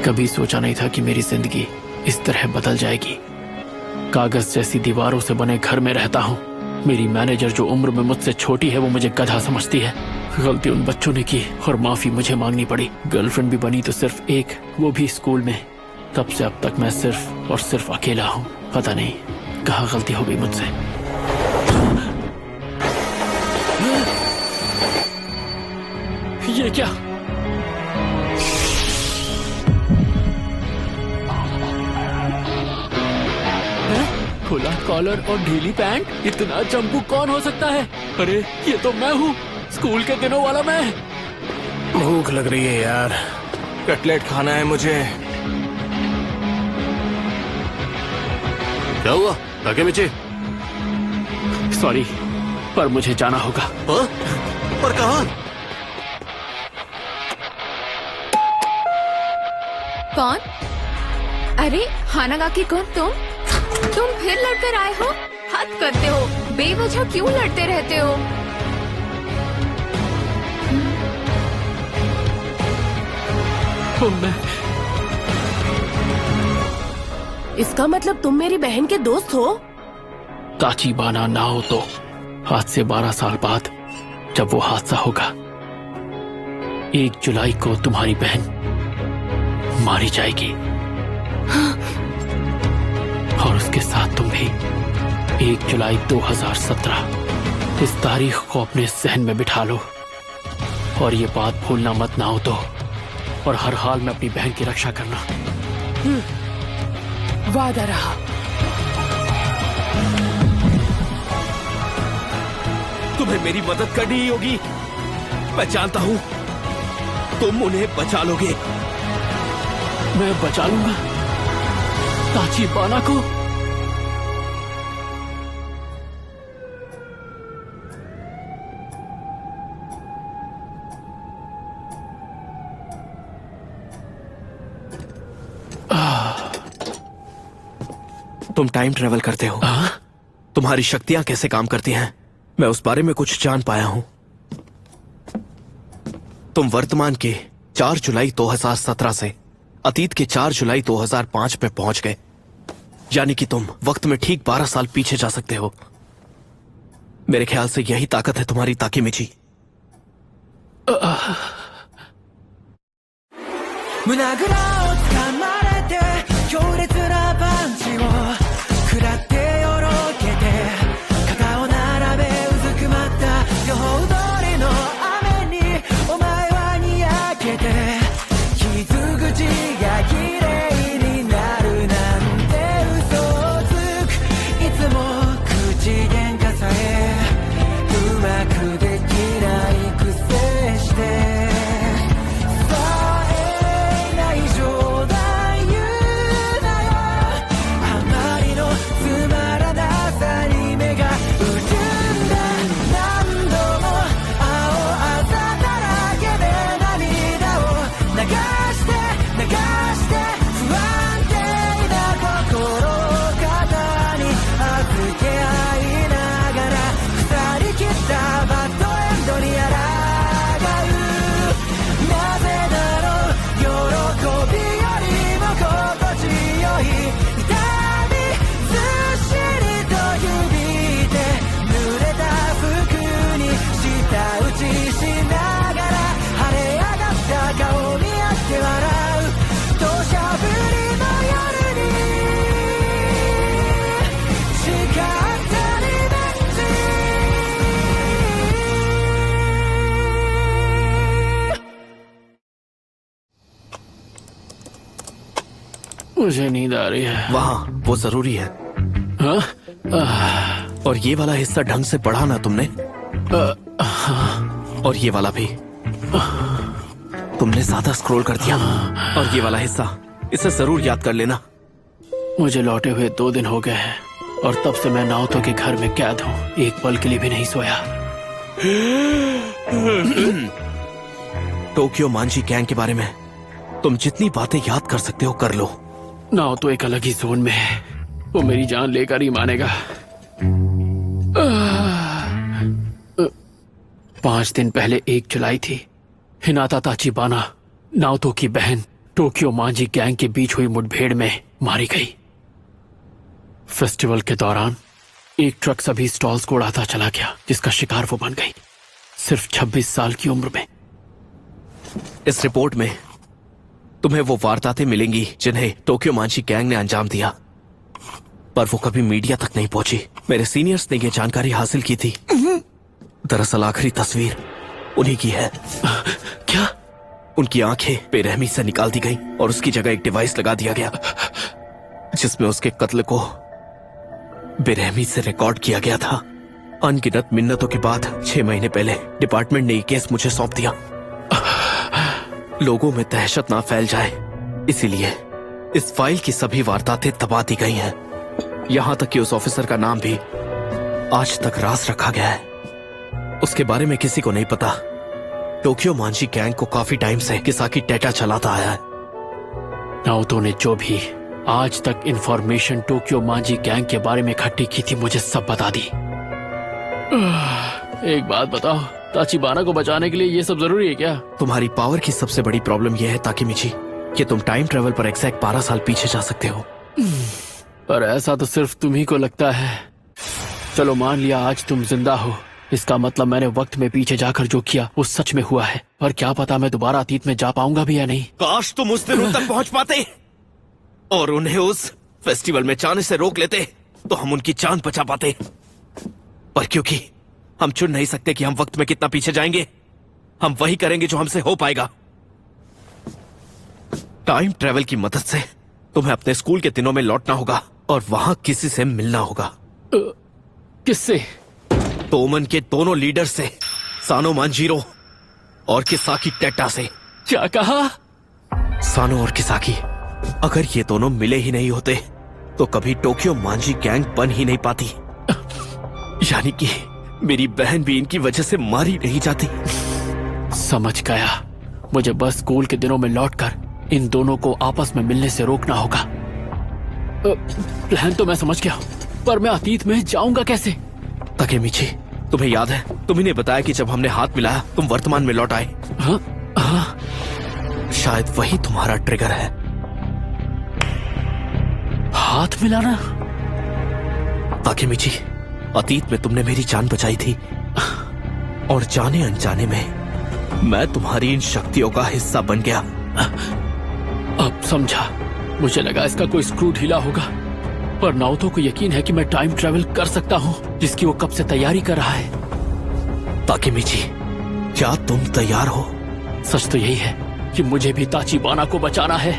कभी सोचा नहीं था कि मेरी जिंदगी इस तरह बदल जाएगी। कागज जैसी दीवारों से बने घर में रहता हूँ। मेरी मैनेजर जो उम्र में मुझसे छोटी है वो मुझे गधा समझती है। गलती उन बच्चों ने की और माफी मुझे मांगनी पड़ी। गर्लफ्रेंड भी बनी तो सिर्फ एक, वो भी स्कूल में। तब से अब तक मैं सिर्फ और सिर्फ अकेला हूँ। पता नहीं कहाँ गलती हो गई मुझसे। ये क्या? खुला कॉलर और ढीली पैंट, इतना चंपू कौन हो सकता है? अरे ये तो मैं हूँ, स्कूल के दिनों वाला मैं। भूख लग रही है यार, कटलेट खाना है मुझे। क्या हुआ ताकेमिची? सॉरी, पर मुझे जाना होगा। हाँ? पर कहाँ? कौन? अरे हानागाकी कौन? तुम फिर लड़कर आए हो? हद करते हो, बेवजह क्यों लड़ते रहते हो? मैं इसका मतलब तुम मेरी बहन के दोस्त हो? ताचिबाना नाओतो, आज से 12 साल बाद जब वो हादसा होगा, 1 जुलाई को तुम्हारी बहन मारी जाएगी। और उसके साथ तुम भी। 1 जुलाई 2017। इस तारीख को अपने जहन में बिठा लो और ये बात भूलना मत नाओतो। और हर हाल में अपनी बहन की रक्षा करना। वादा रहा। तुम्हें मेरी मदद करनी ही होगी। मैं जानता हूँ तुम उन्हें बचा लोगे। मैं बचा लूंगा ताचिबाना को। तुम टाइम ट्रेवल करते हो। तुम्हारी शक्तियां कैसे काम करती हैं, मैं उस बारे में कुछ जान पाया हूं। तुम वर्तमान के 4 जुलाई 2017 से अतीत के 4 जुलाई 2005 में पहुंच गए। यानी कि तुम वक्त में ठीक 12 साल पीछे जा सकते हो। मेरे ख्याल से यही ताकत है तुम्हारी ताकेमिची। मुझे नींद आ रही है। वहां वो जरूरी है। और ये वाला हिस्सा ढंग से पढ़ा ना तुमने? और ये वाला भी तुमने ज्यादा स्क्रॉल कर दिया। और ये वाला हिस्सा, इसे जरूर याद कर लेना। मुझे लौटे हुए 2 दिन हो गए हैं और तब से मैं नाओतो के घर में कैद हूँ। एक पल के लिए भी नहीं सोया। टोक्यो मांझी गैंग के बारे में तुम जितनी बातें याद कर सकते हो कर लो। नाओतो एक अलग ही जोन में है। वो मेरी जान लेकर ही मानेगा। 5 दिन पहले 1 जुलाई थी। हिनाता ताचिबाना, नाओतो की बहन, टोक्यो मांझी गैंग के बीच हुई मुठभेड़ में मारी गई। फेस्टिवल के दौरान एक ट्रक सभी स्टॉल्स को उड़ाता चला गया, जिसका शिकार वो बन गई, सिर्फ 26 साल की उम्र में। इस रिपोर्ट में तुम्हें वो वारदातें मिलेंगी जिन्हें टोक्यो मांझी गैंग ने अंजाम दिया, पर वो कभी मीडिया तक नहीं पहुंची। मेरे सीनियर्स ने ये जानकारी हासिल की थी। दरअसल आखिरी तस्वीर उन्हीं की है। क्या? उनकी आंखें बेरहमी से निकाल दी गई और उसकी जगह एक डिवाइस लगा दिया गया जिसमें उसके कत्ल को बेरहमी से रिकॉर्ड किया गया था। अनगिनत मिन्नतों के बाद 6 महीने पहले डिपार्टमेंट ने ये केस मुझे सौंप दिया। लोगों में दहशत ना फैल जाए इसीलिए इस फाइल की सभी वारदातें दबा दी गई हैं। यहां तक कि उस ऑफिसर का नाम भी आज तक राज रखा गया है। उसके बारे में किसी को नहीं पता। टोक्यो मांझी गैंग को काफी टाइम से किसाकी टेटा चलाता आया है। नाओतो ने जो भी आज तक इंफॉर्मेशन टोक्यो मांझी गैंग के बारे में इकट्ठी की थी मुझे सब बता दी। एक बात बताओ, ताचिबाना को बचाने के लिए ये सब जरूरी है क्या? तुम्हारी पावर की सबसे बड़ी प्रॉब्लम यह है ताकेमिची कि तुम टाइम ट्रेवल पर एग्जैक्ट 12 साल पीछे जा सकते हो। पर ऐसा तो सिर्फ तुम्ही को लगता है। चलो मान लिया आज तुम जिंदा हो, इसका मतलब मैंने वक्त में पीछे जाकर जो किया वो सच में हुआ है। पर क्या पता मैं दोबारा अतीत में जा पाऊंगा भी या नहीं। काश तुम उस दिन उन तक पहुंच पाते और उन्हें उस फेस्टिवल में जाने से रोक लेते तो हम उनकी जान बचा पाते। पर क्योंकि हम चुन नहीं सकते कि हम वक्त में कितना पीछे जाएंगे, हम वही करेंगे जो हमसे हो पाएगा। टाइम ट्रेवल की मदद से तुम्हें अपने स्कूल के दिनों में लौटना होगा और वहां किसी से मिलना होगा। किससे? तोमन के दोनों लीडर से, सानो मांजीरो और किसाकी टेटा से। क्या कहा? सानो और किसाकी, अगर ये दोनों मिले ही नहीं होते तो कभी टोक्यो मांझी गैंग बन ही नहीं पाती। यानी कि मेरी बहन भी इनकी वजह से मारी नहीं जाती। समझ गया। मुझे बस स्कूल के दिनों में लौटकर इन दोनों को आपस में मिलने से रोकना होगा। प्लान तो मैं समझ गया, पर मैं अतीत में जाऊंगा कैसे? ताकेमिची, तुम्हें याद है तुम्ही ने बताया कि जब हमने हाथ मिलाया तुम वर्तमान में लौट आए। हाँ? हाँ? शायद वही तुम्हारा ट्रिगर है। हाथ मिलाना? ताकेमिची, अतीत में तुमने मेरी जान बचाई थी और जाने अनजाने में मैं तुम्हारी इन शक्तियों का हिस्सा बन गया। अब समझा। मुझे लगा इसका कोई स्क्रू ढीला होगा, पर नाओतो को यकीन है कि मैं टाइम ट्रेवल कर सकता हूँ, जिसकी वो कब से तैयारी कर रहा है। ताकेमिची, क्या तुम तैयार हो? सच तो यही है कि मुझे भी ताचिबाना को बचाना है।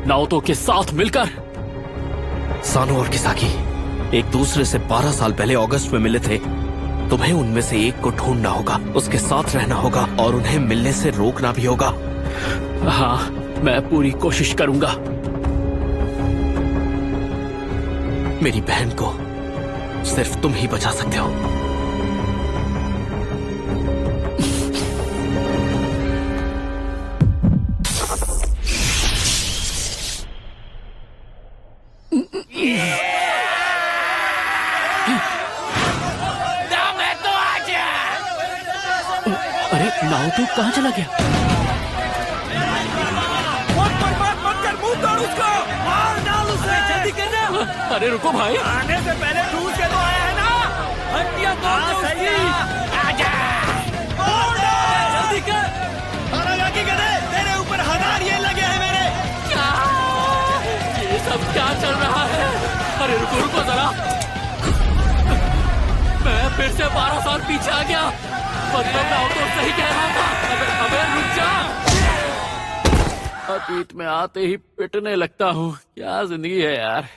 नाओतो के साथ मिलकर। सानो और किसाकी एक दूसरे से 12 साल पहले अगस्त में मिले थे। तुम्हें उनमें से एक को ढूंढना होगा, उसके साथ रहना होगा और उन्हें मिलने से रोकना भी होगा। हाँ, मैं पूरी कोशिश करूंगा। मेरी बहन को सिर्फ तुम ही बचा सकते हो। अरे नाओतो कहाँ चला गया? अरे रुको भाई, आने से पहले ठूस के तो आया है ना। हड्डियां तोड़ दो उसकी। आजा। जल्दी कर। हानागाकी गधे, तेरे ऊपर 1000 ये लगे हैं मेरे। क्या? ये सब क्या चल रहा है? अरे रुको रुको जरा, मैं फिर से 12 साल पीछे आ गया। मतलब मैं तो सही कह रहा था। अबे रुक जा। अतीत में आते ही पिटने लगता हूँ। क्या जिंदगी है यार।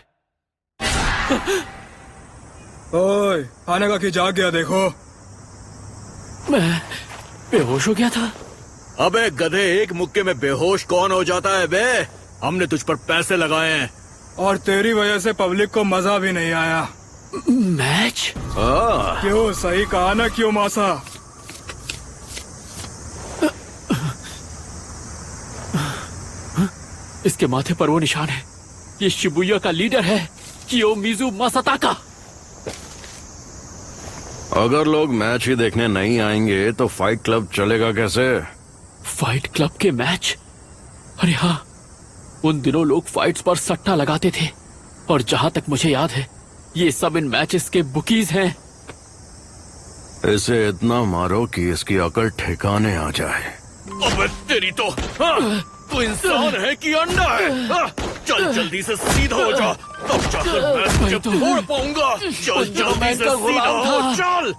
ओए, हानागाकी जाग गया देखो। मैं बेहोश हो गया था। अबे गधे, एक मुक्के में बेहोश कौन हो जाता है बे? हमने तुझ पर पैसे लगाए हैं। और तेरी वजह से पब्लिक को मजा भी नहीं आया। मैच? क्यों, सही कहा ना क्यों मासा? इसके माथे पर वो निशान है। ये शिबुया का लीडर है, कियोमिज़ु मासाताका। अगर लोग मैच ही देखने नहीं आएंगे तो फाइट क्लब चलेगा कैसे? फाइट क्लब के मैच? अरे हाँ, उन दिनों लोग फाइट्स पर सट्टा लगाते थे, और जहां तक मुझे याद है ये सब इन मैचेस के बुकीज हैं। इसे इतना मारो कि इसकी अकल ठिकाने आ जाए। अबे तेरी तो, तू इंसान है कि अंडा है? चल जल्दी से सीधा हो जा, तब जाकर मैं तुझे तोड़ पाऊंगा। चल जल्दी से सीधा हो, चल।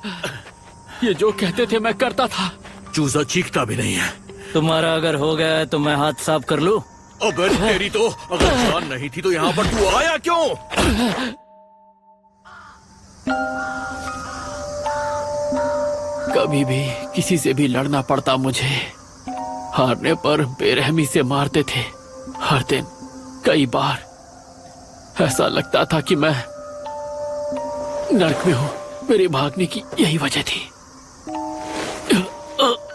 ये जो कहते थे मैं करता था। चूजा चीखता भी नहीं है। तुम्हारा अगर हो गया है तो मैं हाथ साफ कर लूं? अबे तेरी तो, अगर जान नहीं थी तो यहाँ पर तू आया क्यों? कभी भी किसी से भी लड़ना पड़ता मुझे, हारने पर बेरहमी से मारते थे। हर दिन कई बार ऐसा लगता था कि मैं नर्क में हूँ। मेरे भागने की यही वजह थी।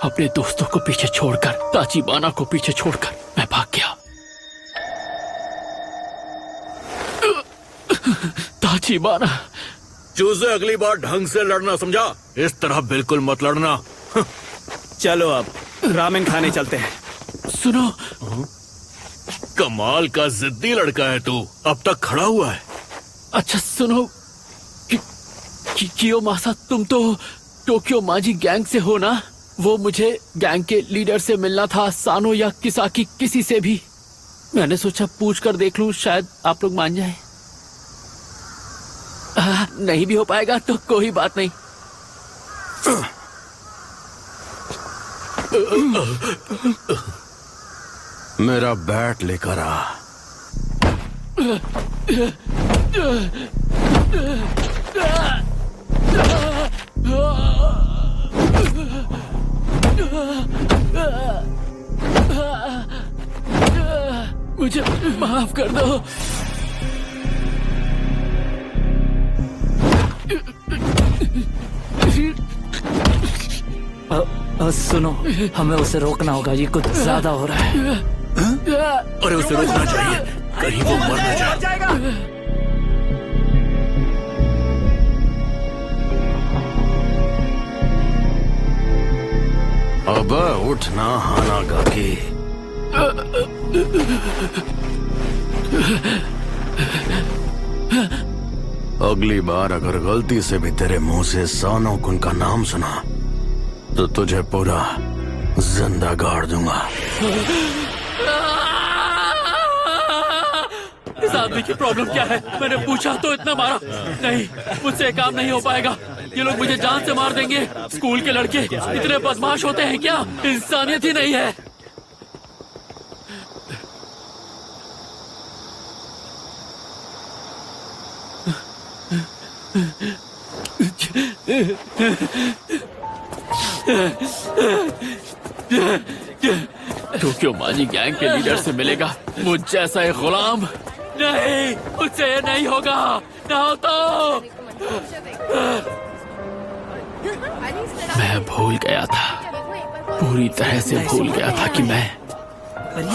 अपने दोस्तों को पीछे छोड़कर, ताचिबाना को पीछे छोड़कर मैं भाग गया। ताचिबाना, चूजे अगली बार ढंग से लड़ना, समझा? इस तरह बिल्कुल मत लड़ना। चलो अब रामेन खाने चलते हैं। सुनो, कमाल का जिद्दी लड़का है तू, अब तक खड़ा हुआ है। अच्छा सुनो, कियोमासा, तुम तो टोक्यो माजी गैंग से हो ना? वो मुझे गैंग के लीडर से मिलना था, सानो या किसाकी, किसी से भी। मैंने सोचा पूछ कर देख लूं, शायद आप लोग मान जाएं। नहीं भी हो पाएगा तो कोई बात नहीं। मेरा बैट लेकर आ। मुझे माफ कर दो। सुनो, हमें उसे रोकना होगा, ये कुछ ज्यादा हो रहा है। अरे उसे रोकना चाहिए, कहीं वो मर न जाए। अब उठना हानागाकी। अगली बार अगर गलती से भी तेरे मुंह से सानो कुन का नाम सुना तो तुझे पूरा जिंदा गाड़ दूंगा। इस आदमी की प्रॉब्लम क्या है? मैंने पूछा तो इतना मारा। नहीं, मुझसे काम नहीं हो पाएगा। ये लोग मुझे जान से मार देंगे। स्कूल के लड़के इतने बदमाश होते हैं क्या? इंसानियत ही नहीं है। टोक्यो माजी गैंग के लीडर से मिलेगा मुझ जैसा एक गुलाम? नहीं, मुझसे ये नहीं होगा। ना हो तो मैं भूल गया था, पूरी तरह से भूल गया था कि मैं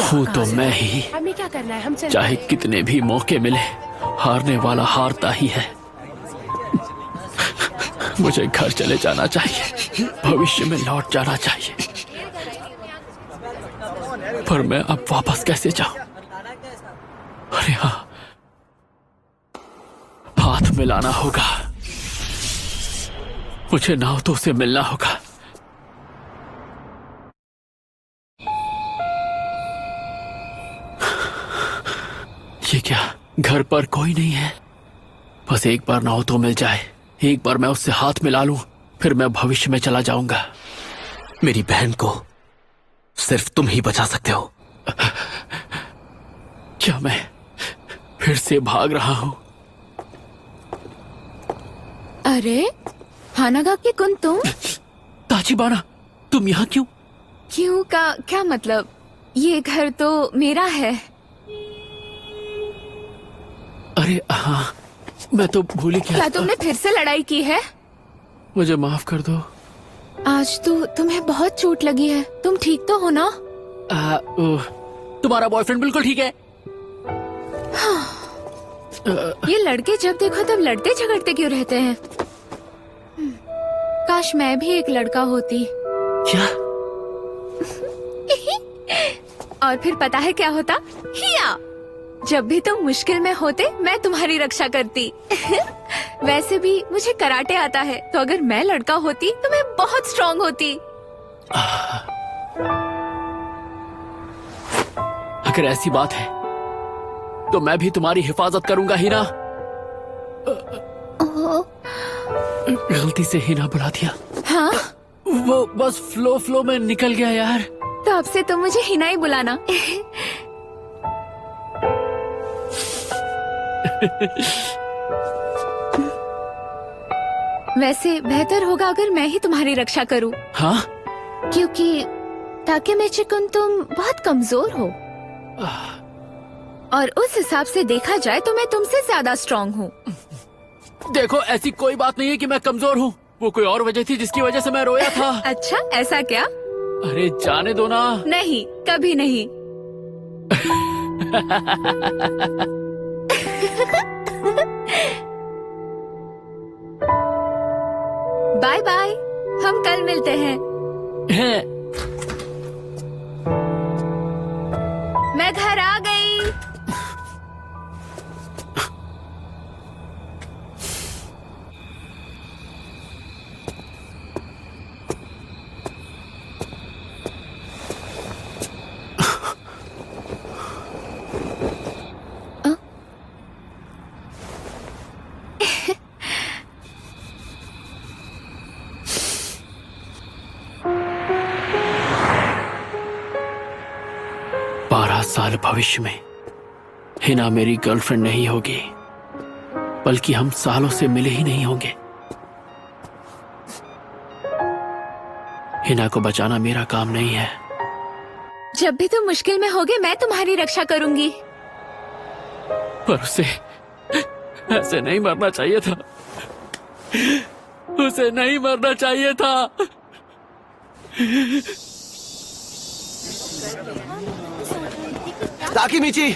हूँ तो मैं ही। हमें क्या करना है? हम चलते चाहे हैं। कितने भी मौके मिले, हारने वाला हारता ही है। मुझे घर चले जाना चाहिए, भविष्य में लौट जाना चाहिए, पर मैं अब वापस कैसे जाऊं? अरे हाँ, हाथ मिलाना होगा। मुझे नाओतो से मिलना होगा। ये क्या, घर पर कोई नहीं है? बस एक बार नाओतो मिल जाए, एक बार मैं उससे हाथ मिला लूं, फिर मैं भविष्य में चला जाऊंगा। मेरी बहन को सिर्फ तुम ही बचा सकते हो। क्या मैं फिर से भाग रहा हूं? अरे हानागाकी कुन, तुम? ताचिबाना, तुम यहाँ क्यों? क्यों का क्या मतलब? ये घर तो मेरा है। अरे हाँ, मैं तो भूल ही क्या गया। तुमने फिर से लड़ाई की है? मुझे माफ कर दो। आज तो तुम्हें बहुत चोट लगी है। तुम ठीक तो हो ना? तुम्हारा बॉयफ्रेंड बिल्कुल ठीक है। ये लड़के जब देखो तब लड़ते झगड़ते क्यों रहते हैं? काश मैं भी एक लड़का होती। क्या? और फिर पता है क्या होता? हिया, जब भी तुम मुश्किल में होते मैं तुम्हारी रक्षा करती। वैसे भी मुझे कराटे आता है, तो अगर मैं लड़का होती तो मैं बहुत स्ट्रांग होती। अगर ऐसी बात है तो मैं भी तुम्हारी हिफाजत करूंगा हिना। गलती से हिना बुला दिया। हाँ, वो बस फ्लो में निकल गया यार। तो अब से तुम मुझे हिना ही बुलाना। वैसे बेहतर होगा अगर मैं ही तुम्हारी रक्षा करूं, हाँ? क्योंकि ताकेमिची-कुन तुम बहुत कमजोर हो और उस हिसाब से देखा जाए तो मैं तुमसे ज्यादा स्ट्रांग हूँ। देखो, ऐसी कोई बात नहीं है कि मैं कमजोर हूँ। वो कोई और वजह थी जिसकी वजह से मैं रोया था। अच्छा, ऐसा क्या? अरे जाने दो ना। नहीं, कभी नहीं। बाय बाय, हम कल मिलते हैं। मैं घर आ गई। साल भविष्य में हिना मेरी गर्लफ्रेंड नहीं होगी, बल्कि हम सालों से मिले ही नहीं होंगे। हिना को बचाना मेरा काम नहीं है। जब भी तुम मुश्किल में होगे मैं तुम्हारी रक्षा करूंगी। पर उसे ऐसे नहीं मरना चाहिए था। उसे नहीं मरना चाहिए था। ताकेमिची!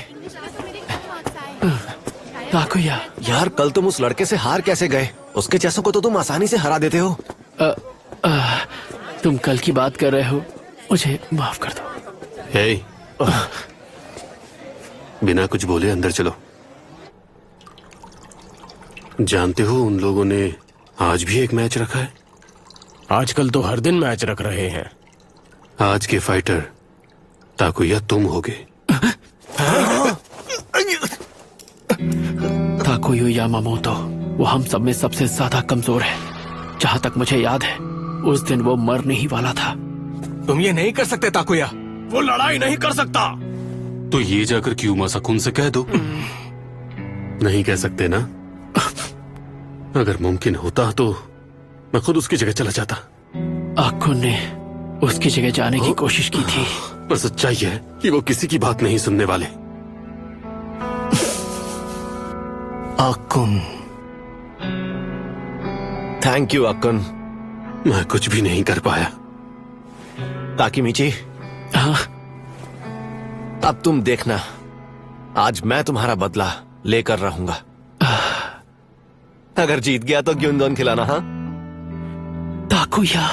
ताकुया, यार कल तुम उस लड़के से हार कैसे गए? उसके जैसों को तो तुम आसानी से हरा देते हो। तुम कल की बात कर रहे हो, मुझे माफ कर दो। हे, बिना कुछ बोले अंदर चलो। जानते हो उन लोगों ने आज भी एक मैच रखा है। आजकल तो हर दिन मैच रख रहे हैं। आज के फाइटर ताकुया तुम होगे। ताकुयो यामामोतो, वो हम सब में सबसे ज्यादा कमजोर है। जहाँ तक मुझे याद है उस दिन वो मरने ही वाला था। तुम ये नहीं कर सकते ताकुया, वो लड़ाई नहीं कर सकता। तो ये जाकर क्यूमासा-कुन से कह दो। नहीं कह सकते ना? अगर मुमकिन होता तो मैं खुद उसकी जगह चला जाता। आकुन ने उसकी जगह जाने की कोशिश की थी, पर सच्चाई है कि वो किसी की बात नहीं सुनने वाले। आकुन, थैंक यू आकुन। मैं कुछ भी नहीं कर पाया। ताकेमिची, हाँ? अब तुम देखना, आज मैं तुम्हारा बदला लेकर रहूंगा। अगर जीत गया तो ग्युंदोन खिलाना। हाँ ताकुया,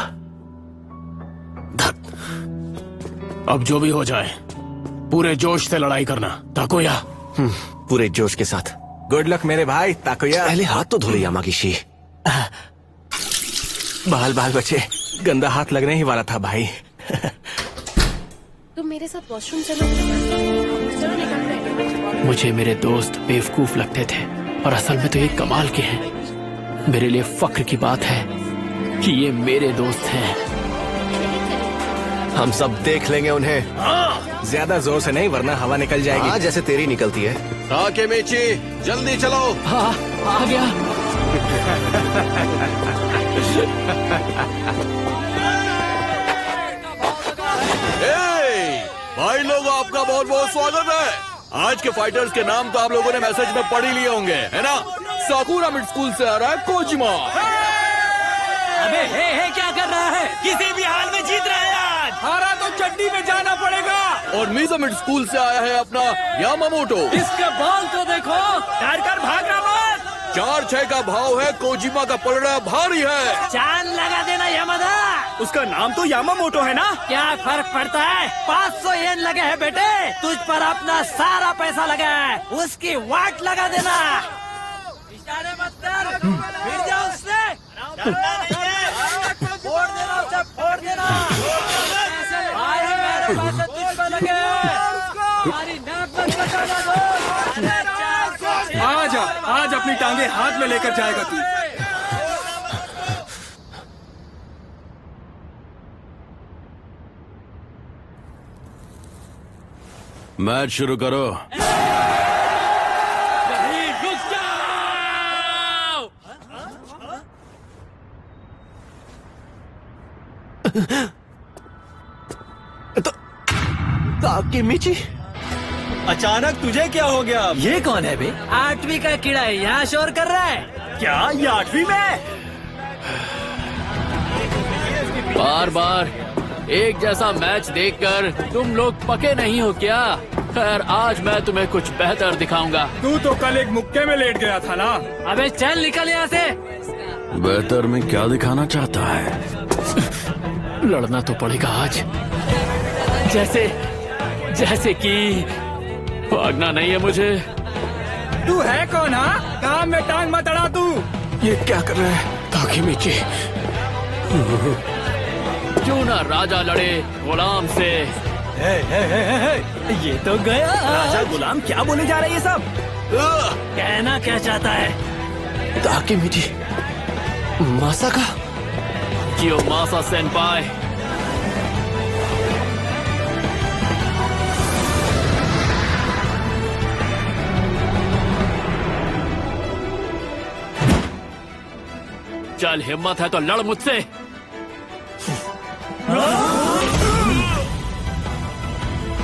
अब जो भी हो जाए पूरे जोश से लड़ाई करना ताकुया। पूरे जोश के साथ। गुड लक मेरे भाई ताकुया। पहले हाथ तो धो ले यामागिशी। बाल बाल बचे, गंदा हाथ लगने ही वाला था भाई। तुम मेरे साथ वॉशरूम चलो। चलो निकल रहे। मुझे मेरे दोस्त बेवकूफ लगते थे और असल में तो ये कमाल के हैं। मेरे लिए फक्र की बात है कि ये मेरे दोस्त हैं। हम सब देख लेंगे उन्हें। ज्यादा जोर से नहीं वरना हवा निकल जाएगी। हाँ, जैसे तेरी निकलती है। ताकेमिची, जल्दी चलो। हाँ, आ गया। भाई लोग, आपका बहुत बहुत स्वागत है। आज के फाइटर्स के नाम तो आप लोगों ने मैसेज में पढ़ ही लिए होंगे, है ना? साकुरा मिड स्कूल से आ रहा है कोजिमा। अबे हे क्या कर रहा है? किसी भी हाल में जीत रहा है आज। हारा तो चड्डी में जाना पड़ेगा। और मीजा मिड स्कूल से आया है अपना यामामोटो। इसके बॉल को देखो, डर कर भागना मत। 4-6 का भाव है। कोजिमा का पलड़ा भारी है। चांद लगा देना यामादा। उसका नाम तो यामामोटो है ना। क्या फर्क पड़ता है, 500 येन लगे हैं बेटे, तुझ पर अपना सारा पैसा लगा है, उसकी वाट लगा देना। इशारे मत कर, फिर जा उससे, फोड़ देना उसे, फोड़ देना। भाई मेरे पैसे तुझ पर लगे, हमारी नाक मत कटाना दो। आज अपनी टांगे हाथ में लेकर जाएगा तू। मैच शुरू करो। नहीं, रुक जाओ। ताकेमिची, अचानक तुझे क्या हो गया? ये कौन है बे? 8वीं का कीड़ा है, यहाँ शोर कर रहा है। क्या ये 8वीं में? बार बार एक जैसा मैच देखकर तुम लोग पके नहीं हो क्या? खैर आज मैं तुम्हें कुछ बेहतर दिखाऊंगा। तू तो कल एक मुक्के में लेट गया था ना। अबे चल निकल यहाँ से। बेहतर में क्या दिखाना चाहता है? लड़ना तो पड़ेगा आज, जैसे कि भागना नहीं है मुझे। तू है कौन? हाँ, काम में टांग मत अड़ा तू। ये क्या कर रहा है? ताकेमिची, क्यों ना राजा लड़े गुलाम से। ये तो गया। राजा गुलाम क्या बोले जा रहे हैं ये सब? कहना क्या चाहता है? ताकेमिची, मासाका? कियोमासा सेनपाई, चल हिम्मत है तो लड़ मुझसे।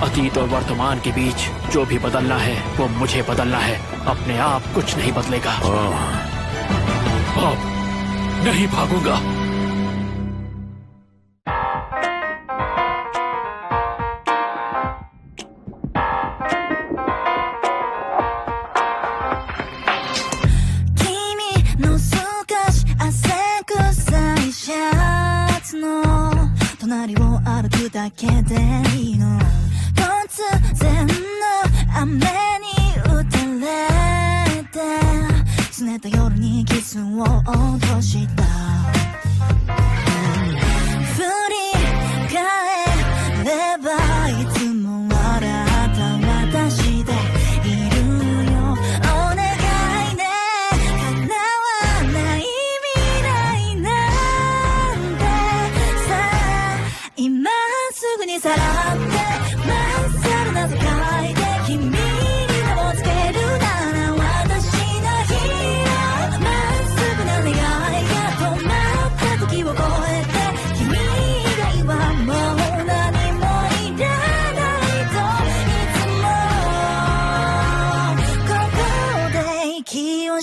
अतीत और वर्तमान के बीच जो भी बदलना है वो मुझे बदलना है, अपने आप कुछ नहीं बदलेगा। अब नहीं भागूंगा।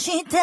して